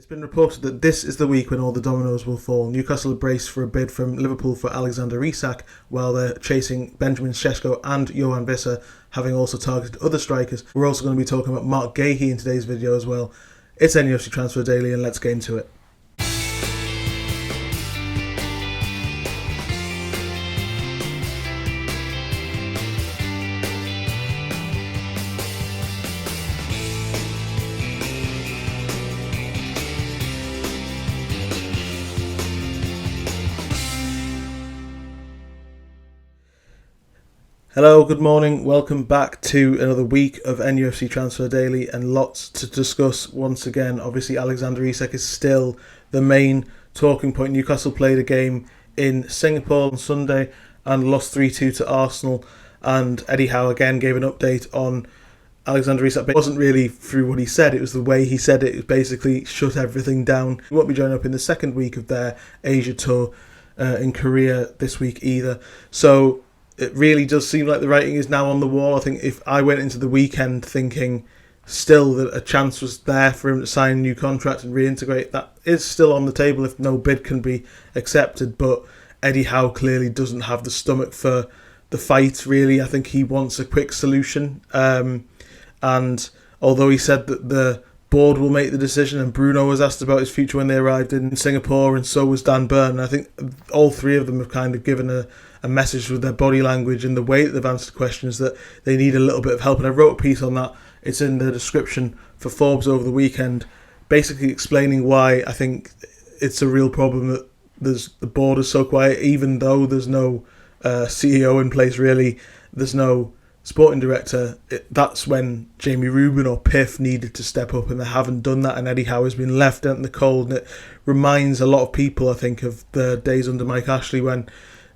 It's been reported that this is the week when all the dominoes will fall. Newcastle are braced for a bid from Liverpool for Alexander Isak, while they're chasing Benjamin Sesko and Johan Visser, having also targeted other strikers. We're also going to be talking about Marc Guehi in today's video as well. It's NUFC Transfer Daily, and let's get into it. Hello, good morning, welcome back to another week of NUFC Transfer Daily, and lots to discuss once again. Obviously Alexander Isak is still the main talking point. Newcastle played a game in Singapore on Sunday and lost 3-2 to Arsenal, and Eddie Howe again gave an update on Alexander Isak. It wasn't really through what he said, it was the way he said it. It basically shut everything down. He won't be joining up in the second week of their Asia tour in Korea this week either. So it really does seem like the writing is now on the wall. I think if I went into the weekend thinking still that a chance was there for him to sign a new contract and reintegrate, that is still on the table if no bid can be accepted. But Eddie Howe clearly doesn't have the stomach for the fight, really. I think he wants a quick solution. And although he said that the board will make the decision, and Bruno was asked about his future when they arrived in Singapore, and so was Dan Burn. I think all three of them have kind of given a message with their body language and the way that they've answered questions that they need a little bit of help. And I wrote a piece on that. It's in the description for Forbes over the weekend, basically explaining why I think it's a real problem that the board is so quiet, even though there's no CEO in place really. There's no sporting director. That's when Jamie Rubin or Piff needed to step up, and they haven't done that, and Eddie Howe has been left out in the cold. And it reminds a lot of people, I think, of the days under Mike Ashley when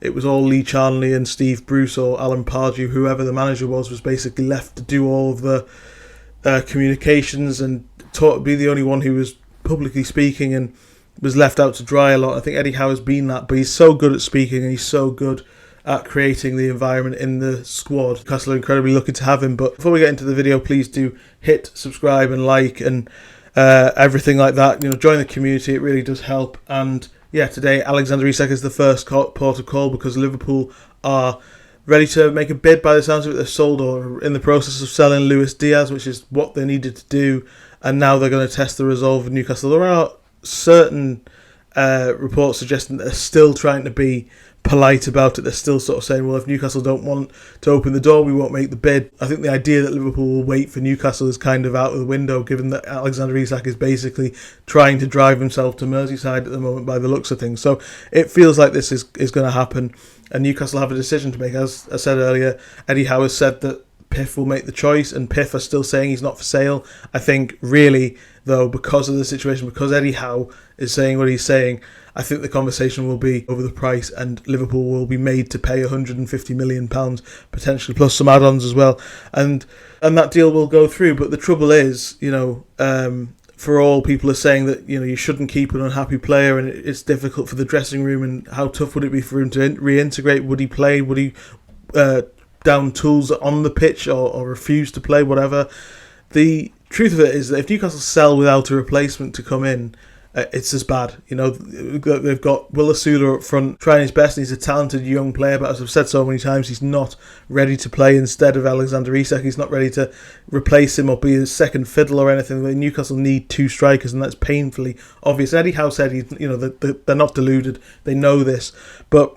it was all Lee Charnley and Steve Bruce or Alan Pardew, whoever the manager was basically left to do all of the communications and to be the only one who was publicly speaking and was left out to dry a lot. I think Eddie Howe has been that, but he's so good at speaking and he's so good at creating the environment in the squad. Newcastle are incredibly lucky to have him. But before we get into the video, please do hit subscribe and like and everything like that. You know, join the community, it really does help. And yeah, today Alexander Isak is the first port of call because Liverpool are ready to make a bid. By the sounds of it, they've sold or are in the process of selling Luis Diaz, which is what they needed to do, and now they're going to test the resolve of Newcastle. There are certain reports suggesting that they're still trying to be polite about it. They're still sort of saying, well, if Newcastle don't want to open the door, we won't make the bid. I think the idea that Liverpool will wait for Newcastle is kind of out of the window, given that Alexander Isak is basically trying to drive himself to Merseyside at the moment by the looks of things. So it feels like this is going to happen, and Newcastle have a decision to make. As I said earlier, Eddie Howe has said that Piff will make the choice, and Piff are still saying he's not for sale. I think really, though, because of the situation, because Eddie Howe is saying what he's saying, I think the conversation will be over the price, and Liverpool will be made to pay £150 million, potentially, plus some add-ons as well. And that deal will go through. But the trouble is, you know, for all people are saying that, you know, you shouldn't keep an unhappy player, and it's difficult for the dressing room, and how tough would it be for him to reintegrate? Would he play? Would he down tools on the pitch or refuse to play, whatever? The truth of it is that if Newcastle sell without a replacement to come in, it's as bad. You know, they've got Will Asula up front trying his best, and he's a talented young player, but as I've said so many times, he's not ready to play instead of Alexander Isak. He's not ready to replace him or be his second fiddle or anything. Newcastle need two strikers, and that's painfully obvious. Eddie Howe said they're not deluded, they know this, but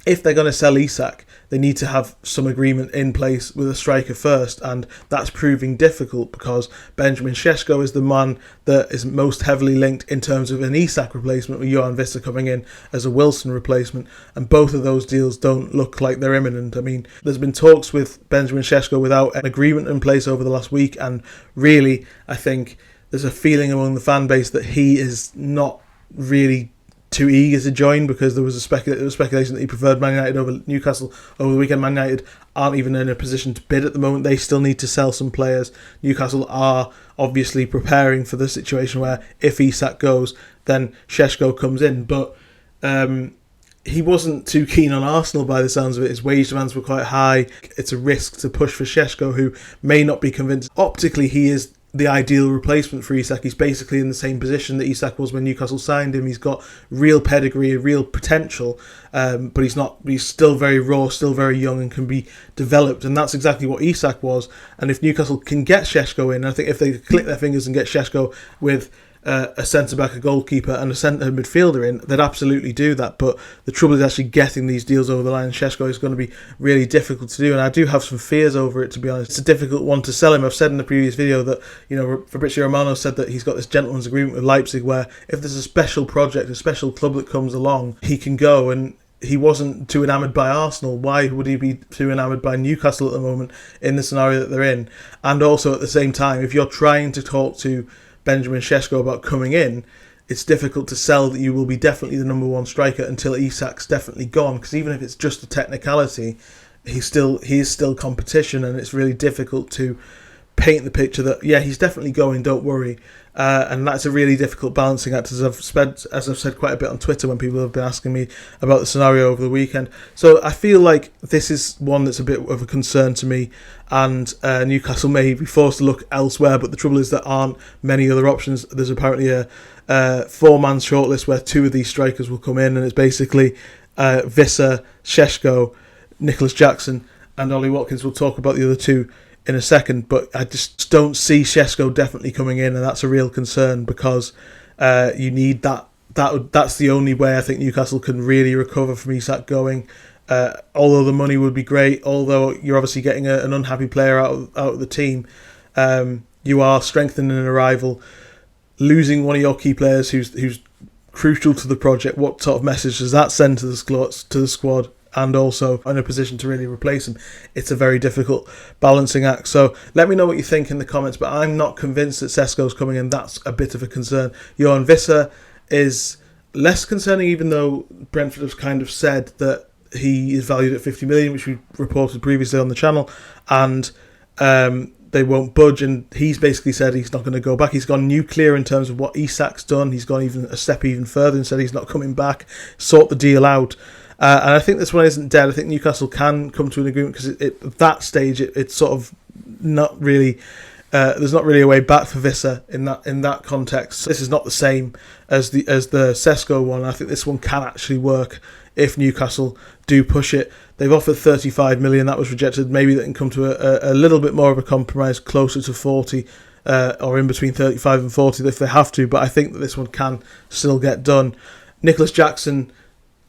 if they're going to sell Isak, they need to have some agreement in place with a striker first, and that's proving difficult because Benjamin Sesko is the man that is most heavily linked in terms of an Isak replacement, with Johan Visser coming in as a Wilson replacement, and both of those deals don't look like they're imminent. I mean, there's been talks with Benjamin Sesko without an agreement in place over the last week, and really, I think there's a feeling among the fan base that he is not really too eager to join, because there was speculation that he preferred Man United over Newcastle over the weekend. Man United aren't even in a position to bid at the moment. They still need to sell some players. Newcastle are obviously preparing for the situation where if Isak goes, then Sesko comes in. But he wasn't too keen on Arsenal by the sounds of it. His wage demands were quite high. It's a risk to push for Sesko, who may not be convinced. Optically, he is the ideal replacement for Isak. He's basically in the same position that Isak was when Newcastle signed him. He's got real pedigree, real potential, but he's still very raw, still very young, and can be developed, and that's exactly what Isak was. And if Newcastle can get Sesko in, I think if they click their fingers and get Sesko with a centre-back, a goalkeeper and a centre midfielder in, they'd absolutely do that. But the trouble is actually getting these deals over the line. Sesko is going to be really difficult to do, and I do have some fears over it, to be honest. It's a difficult one to sell him. I've said in the previous video that, Fabrizio Romano said that he's got this gentleman's agreement with Leipzig where if there's a special project, a special club that comes along, he can go, and he wasn't too enamoured by Arsenal. Why would he be too enamoured by Newcastle at the moment in the scenario that they're in? And also at the same time, if you're trying to talk to Benjamin Sesko about coming in, it's difficult to sell that you will be definitely the number one striker until Isak's definitely gone, because even if it's just a technicality, he is still competition, and it's really difficult to paint the picture that he's definitely going, don't worry, and that's a really difficult balancing act, as I've said quite a bit on Twitter when people have been asking me about the scenario over the weekend. So I feel like this is one that's a bit of a concern to me, and Newcastle may be forced to look elsewhere, but the trouble is there aren't many other options. There's apparently a 4-man shortlist where 2 of these strikers will come in, and it's basically Visser, Sesko, Nicholas Jackson and Ollie Watkins. We'll talk about the other 2 in a second, but I just don't see Sesko definitely coming in, and that's a real concern, because you need that. That's the only way I think Newcastle can really recover from Isak going. Although the money would be great, although you're obviously getting an unhappy player out of the team, you are strengthening a rival. Losing one of your key players who's crucial to the project, what sort of message does that send to the squad? And also in a position to really replace him. It's a very difficult balancing act. So let me know what you think in the comments, but I'm not convinced that Sesko's coming in. That's a bit of a concern. Johan Visser is less concerning, even though Brentford has kind of said that he is valued at 50 million, which we reported previously on the channel, and they won't budge, and he's basically said he's not going to go back. He's gone nuclear in terms of what Isak's done. He's gone even a step even further and said he's not coming back, sort the deal out. And I think this one isn't dead. I think Newcastle can come to an agreement, because at that stage it's sort of not really. There's not really a way back for Visser in that context. This is not the same as the Sesko one. I think this one can actually work if Newcastle do push it. They've offered 35 million. That was rejected. Maybe they can come to a little bit more of a compromise, closer to 40, or in between 35 and 40 if they have to. But I think that this one can still get done. Nicholas Jackson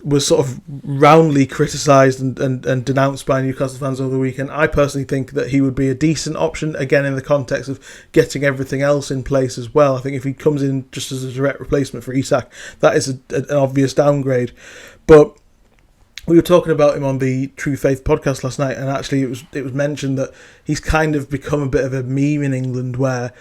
was sort of roundly criticised and denounced by Newcastle fans over the weekend. I personally think that he would be a decent option, again in the context of getting everything else in place as well. I think if he comes in just as a direct replacement for Isak, that is an obvious downgrade. But we were talking about him on the True Faith podcast last night, and actually it was mentioned that he's kind of become a bit of a meme in England, where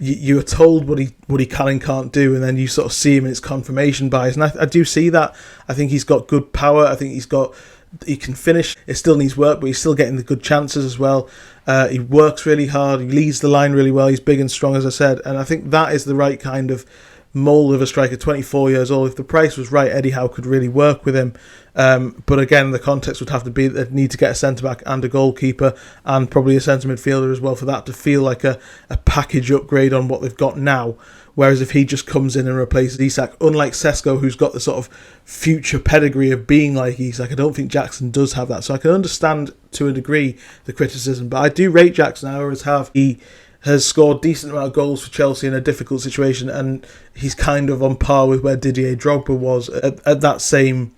you are told what he can and can't do, and then you sort of see him and it's confirmation bias. And I do see that. I think he's got good power. I think he can finish. It still needs work, but he's still getting the good chances as well. He works really hard. He leads the line really well. He's big and strong, as I said. And I think that is the right kind of mould of a striker, 24 years old. If the price was right, Eddie Howe could really work with him. But again, the context would have to be that they need to get a centre-back and a goalkeeper, and probably a centre midfielder as well, for that to feel like a package upgrade on what they've got now. Whereas if he just comes in and replaces Isak, unlike Sesko, who's got the sort of future pedigree of being like Isak, I don't think Jackson does have that. So I can understand to a degree the criticism, but I do rate Jackson. I always have. He has scored decent amount of goals for Chelsea in a difficult situation, and he's kind of on par with where Didier Drogba was at that same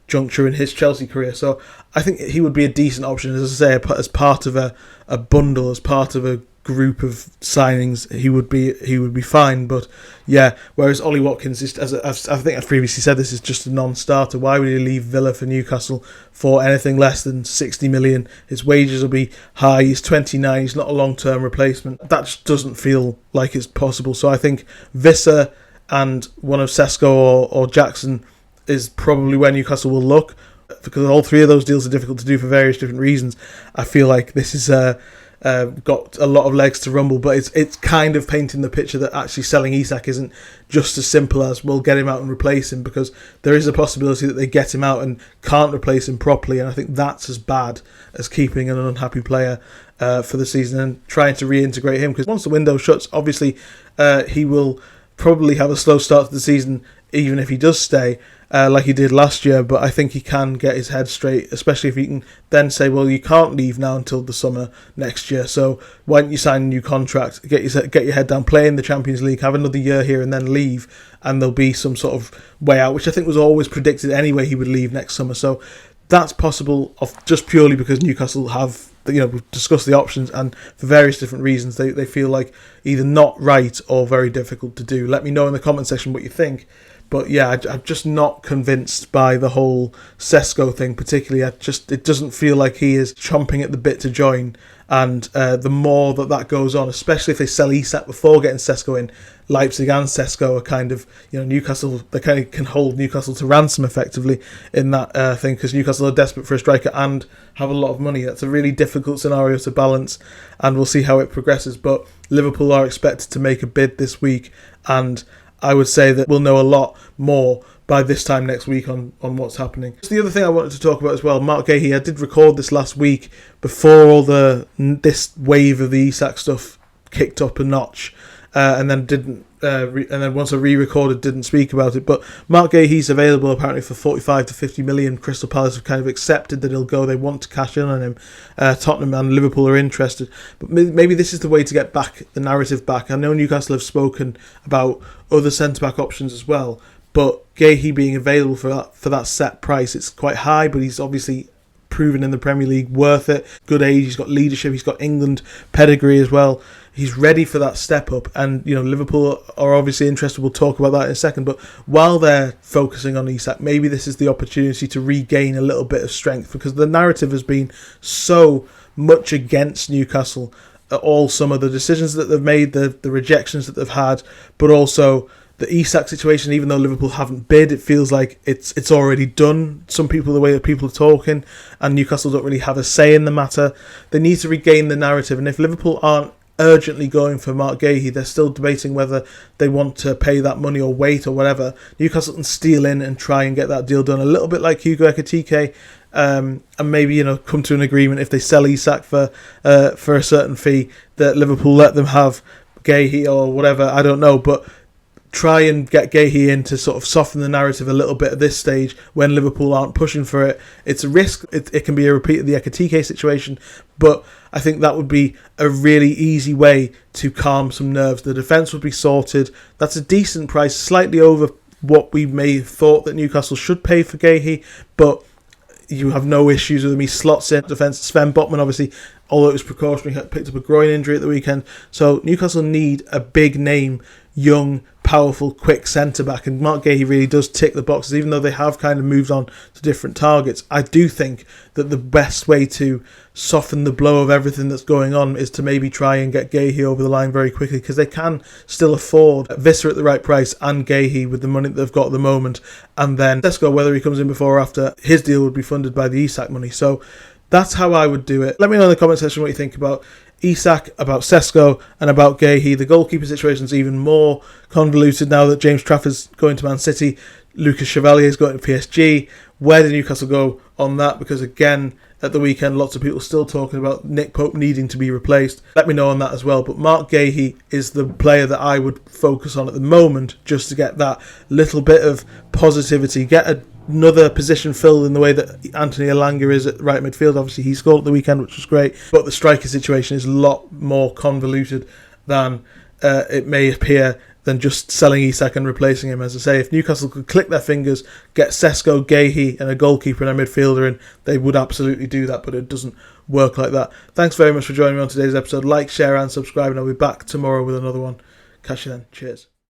juncture in his Chelsea career. So I think he would be a decent option, as I say, as part of a bundle, as part of a group of signings. He would be fine. But yeah, whereas Ollie Watkins is, as I think I've previously said, this is just a non-starter. Why would he leave Villa for Newcastle for anything less than 60 million? His wages will be high. He's 29. He's not a long-term replacement. That just doesn't feel like it's possible. So I think Visser and one of Sesko or Jackson is probably where Newcastle will look, because all 3 of those deals are difficult to do for various different reasons. I feel like this is got a lot of legs to rumble, but it's kind of painting the picture that actually selling Isak isn't just as simple as we'll get him out and replace him, because there is a possibility that they get him out and can't replace him properly, and I think that's as bad as keeping an unhappy player for the season and trying to reintegrate him, because once the window shuts, obviously he will probably have a slow start to the season even if he does stay, like he did last year, but I think he can get his head straight, especially if he can then say, well, you can't leave now until the summer next year, so why don't you sign a new contract, get your head down, play in the Champions League, have another year here and then leave, and there'll be some sort of way out, which I think was always predicted anyway he would leave next summer. So that's possible just purely because Newcastle have, we've discussed the options, and for various different reasons they feel like either not right or very difficult to do. Let me know in the comment section what you think. But yeah, I'm just not convinced by the whole Sesko thing particularly. It doesn't feel like he is chomping at the bit to join. And the more that goes on, especially if they sell Isak before getting Sesko in, Leipzig and Sesko are kind of, Newcastle, they kind of can hold Newcastle to ransom effectively in that thing, because Newcastle are desperate for a striker and have a lot of money. That's a really difficult scenario to balance, and we'll see how it progresses. But Liverpool are expected to make a bid this week, and I would say that we'll know a lot more by this time next week on what's happening. So the other thing I wanted to talk about as well, Marc Guehi, I did record this last week before all this wave of the Isak stuff kicked up a notch, and then once I re-recorded, didn't speak about it. But Marc Guehi's available apparently for 45 to 50 million. Crystal Palace have kind of accepted that he'll go. They want to cash in on him. Tottenham and Liverpool are interested. But maybe this is the way to get the narrative back. I know Newcastle have spoken about other centre-back options as well, but Guehi being available for that set price, it's quite high, but he's obviously proven in the Premier League worth it. Good age, he's got leadership, he's got England pedigree as well. He's ready for that step up, and Liverpool are obviously interested. We'll talk about that in a second. But while they're focusing on Isak, maybe this is the opportunity to regain a little bit of strength, because the narrative has been so much against Newcastle all summer. The decisions that they've made, the rejections that they've had, but also the Isak situation. Even though Liverpool haven't bid, it feels like it's already done. Some people, the way that people are talking, and Newcastle don't really have a say in the matter. They need to regain the narrative, and if Liverpool aren't urgently going for Marc Guehi, they're still debating whether they want to pay that money or wait or whatever, Newcastle can steal in and try and get that deal done, a little bit like Hugo Ekitike, and maybe come to an agreement if they sell Isak for a certain fee, that Liverpool let them have Guehi or whatever, I don't know, but try and get Guehi in to sort of soften the narrative a little bit at this stage when Liverpool aren't pushing for it. It's a risk. It can be a repeat of the Ekitike situation, but I think that would be a really easy way to calm some nerves. The defence would be sorted. That's a decent price, slightly over what we may have thought that Newcastle should pay for Guehi, but you have no issues with him. He slots in defence. Sven Botman, obviously, although it was precautionary, picked up a groin injury at the weekend. So Newcastle need a big name, young, powerful, quick centre-back, and Marc Guehi really does tick the boxes, even though they have kind of moved on to different targets. I do think that the best way to soften the blow of everything that's going on is to maybe try and get Guehi over the line very quickly, because they can still afford Visser at the right price and Guehi with the money that they've got at the moment, and then Sesko, whether he comes in before or after, his deal would be funded by the Isak money. So that's how I would do it. Let me know in the comment section what you think about Isak, about Sesko, and about Guehi. The goalkeeper situation is even more convoluted now that James Trafford's going to Man City, Lucas Chevalier is going to PSG. Where did Newcastle go on that? Because again, at the weekend, lots of people still talking about Nick Pope needing to be replaced. Let me know on that as well. But Marc Guehi is the player that I would focus on at the moment, just to get that little bit of positivity, get another position filled in the way that Anthony Elanga is at right midfield. Obviously, he scored at the weekend, which was great. But the striker situation is a lot more convoluted than it may appear, than just selling Isak and replacing him. As I say, if Newcastle could click their fingers, get Sesko, Guehi and a goalkeeper and a midfielder in, they would absolutely do that, but it doesn't work like that. Thanks very much for joining me on today's episode. Like, share and subscribe, and I'll be back tomorrow with another one. Catch you then. Cheers.